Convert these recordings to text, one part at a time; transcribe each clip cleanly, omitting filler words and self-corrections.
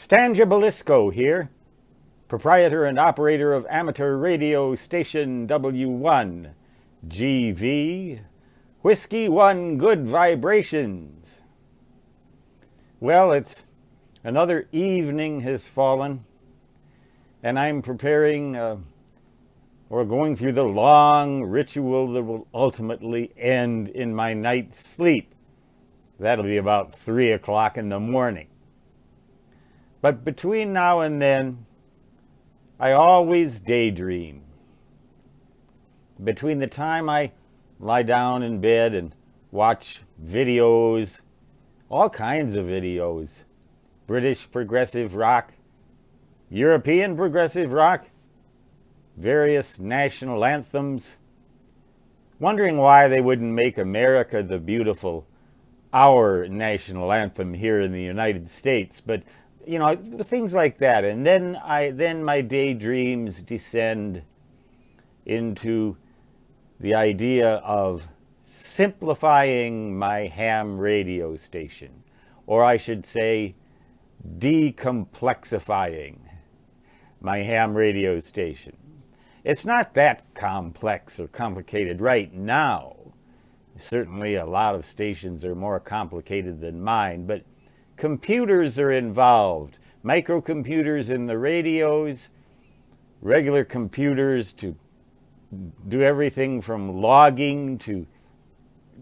Stangibelisco here, proprietor and operator of amateur radio station W1, GV, Whiskey 1 Good Vibrations. Well, it's another evening has fallen, and I'm preparing or going through the long ritual that will ultimately end in my night's sleep. That'll be about 3 o'clock in the morning. But between now and then, I always daydream. Between the time I lie down in bed and watch videos, all kinds of videos, British progressive rock, European progressive rock, various national anthems, wondering why they wouldn't make America the Beautiful our national anthem here in the United States. But you know, things like that. And then my daydreams descend into the idea of simplifying my ham radio station, or I should say decomplexifying my ham radio station. It's not that complex or complicated right now. Certainly a lot of stations are more complicated than mine, but computers are involved, microcomputers in the radios, regular computers to do everything from logging to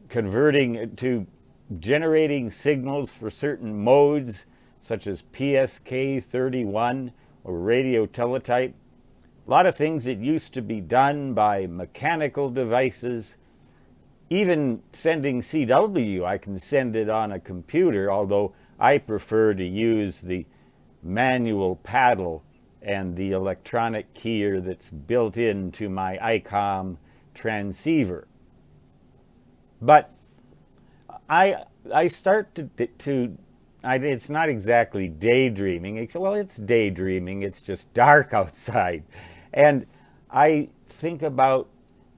converting to generating signals for certain modes such as PSK 31 or radio teletype. A lot of things that used to be done by mechanical devices. Even sending CW, I can send it on a computer, although I prefer to use the manual paddle and the electronic keyer that's built into my ICOM transceiver. But I start to it's not exactly daydreaming. It's daydreaming. It's just dark outside. And I think about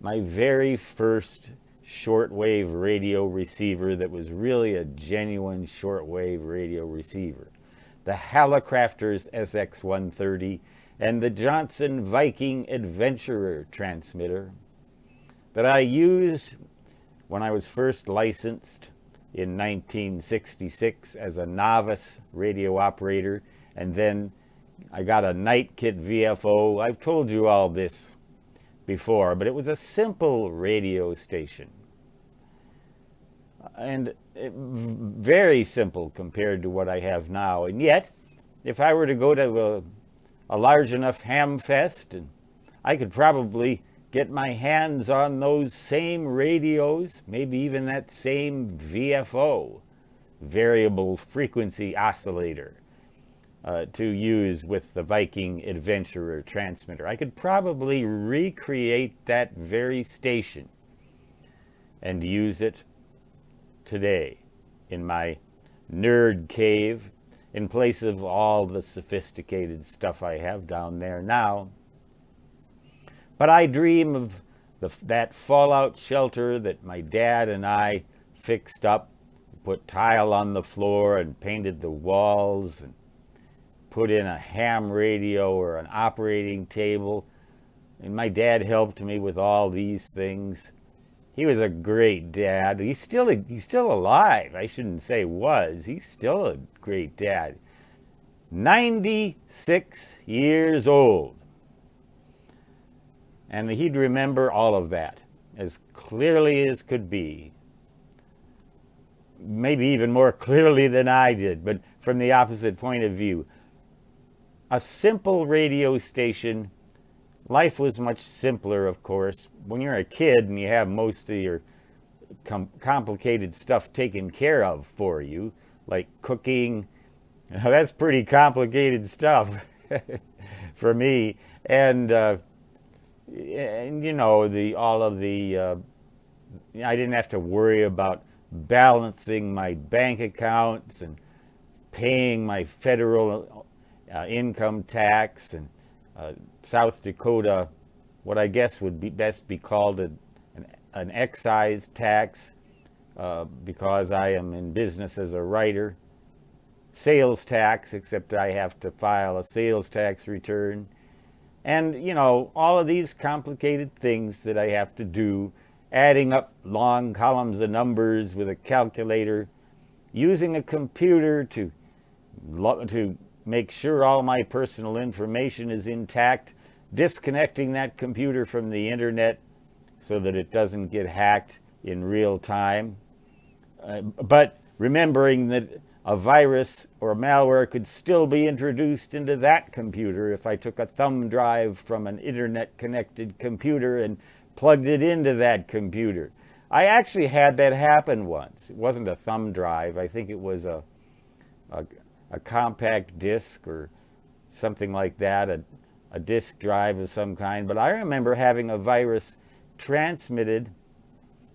my very first shortwave radio receiver that was really a genuine shortwave radio receiver. The Hallicrafters SX130 and the Johnson Viking Adventurer transmitter that I used when I was first licensed in 1966 as a novice radio operator, and then I got a night kit VFO. I've told you all this before, but it was a simple radio station. And very simple compared to what I have now. And yet, if I were to go to a large enough ham fest, I could probably get my hands on those same radios, maybe even that same VFO, variable frequency oscillator, to use with the Viking Adventurer transmitter. I could probably recreate that very station and use it today in my nerd cave in place of all the sophisticated stuff I have down there now. But I dream of that fallout shelter that my dad and I fixed up, put tile on the floor and painted the walls and put in a ham radio or an operating table. And my dad helped me with all these things. He was a great dad. He's still alive. I shouldn't say was. He's still a great dad. 96 years old. And he'd remember all of that as clearly as could be. Maybe even more clearly than I did, but from the opposite point of view. A simple radio station. Life was much simpler, of course. When you're a kid and you have most of your complicated stuff taken care of for you, like cooking, that's pretty complicated stuff for me. And you know, I didn't have to worry about balancing my bank accounts and paying my federal income tax and South Dakota, what I guess would be best be called an excise tax, because I am in business as a writer. sales tax, except I have to file a sales tax return. And, you know, all of these complicated things that I have to do, adding up long columns of numbers with a calculator, using a computer to make sure all my personal information is intact, disconnecting that computer from the internet so that it doesn't get hacked in real time. But remembering that a virus or malware could still be introduced into that computer if I took a thumb drive from an internet-connected computer and plugged it into that computer. I actually had that happen once. It wasn't a thumb drive. I think it was a compact disc or something like that, a disk drive of some kind. But I remember having a virus transmitted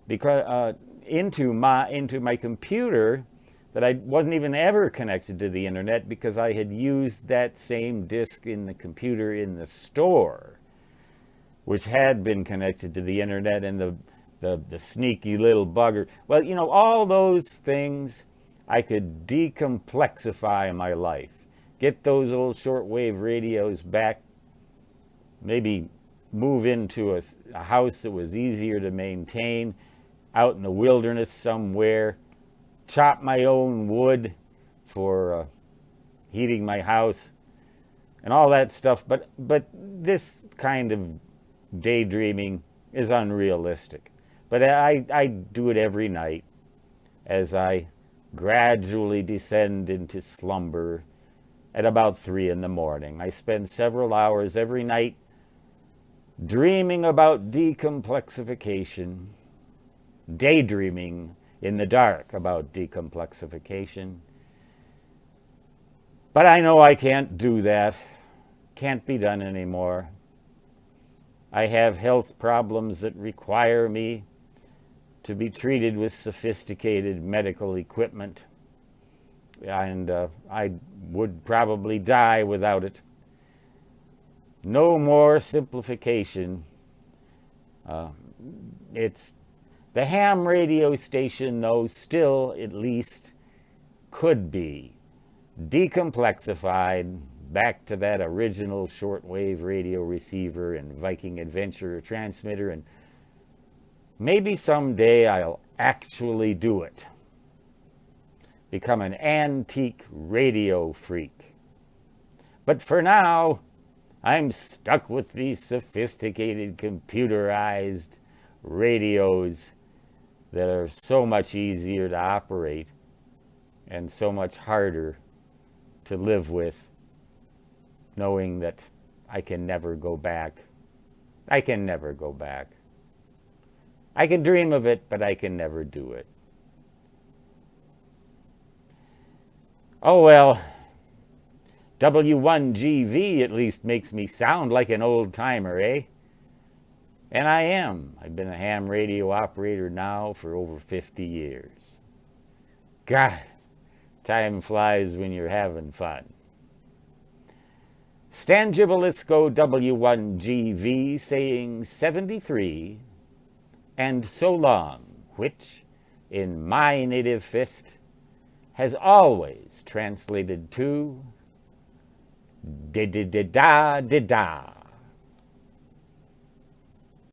because into my computer that I wasn't even ever connected to the internet, because I had used that same disk in the computer in the store, which had been connected to the internet, and the sneaky little bugger. Well, you know, all those things, I could decomplexify my life, get those old shortwave radios back, maybe move into a house that was easier to maintain, out in the wilderness somewhere, chop my own wood for heating my house, and all that stuff. But this kind of daydreaming is unrealistic. But I do it every night as I gradually descend into slumber at about 3 in the morning. I spend several hours every night dreaming about decomplexification, daydreaming in the dark about decomplexification. But I know I can't do that. Can't be done anymore. I have health problems that require me to be treated with sophisticated medical equipment, and I would probably die without it. No more simplification. It's the ham radio station, though, still at least could be decomplexified back to that original shortwave radio receiver and Viking Adventure transmitter, and maybe someday I'll actually do it. Become an antique radio freak. But for now, I'm stuck with these sophisticated computerized radios that are so much easier to operate and so much harder to live with, knowing that I can never go back. I can never go back. I can dream of it, but I can never do it. Oh well, W1GV at least makes me sound like an old-timer, eh? And I am. I've been a ham radio operator now for over 50 years. God, time flies when you're having fun. Stangibilisco W1GV saying 73, and so long, which, in my native fist, has always translated to da-da-da-da-da-da.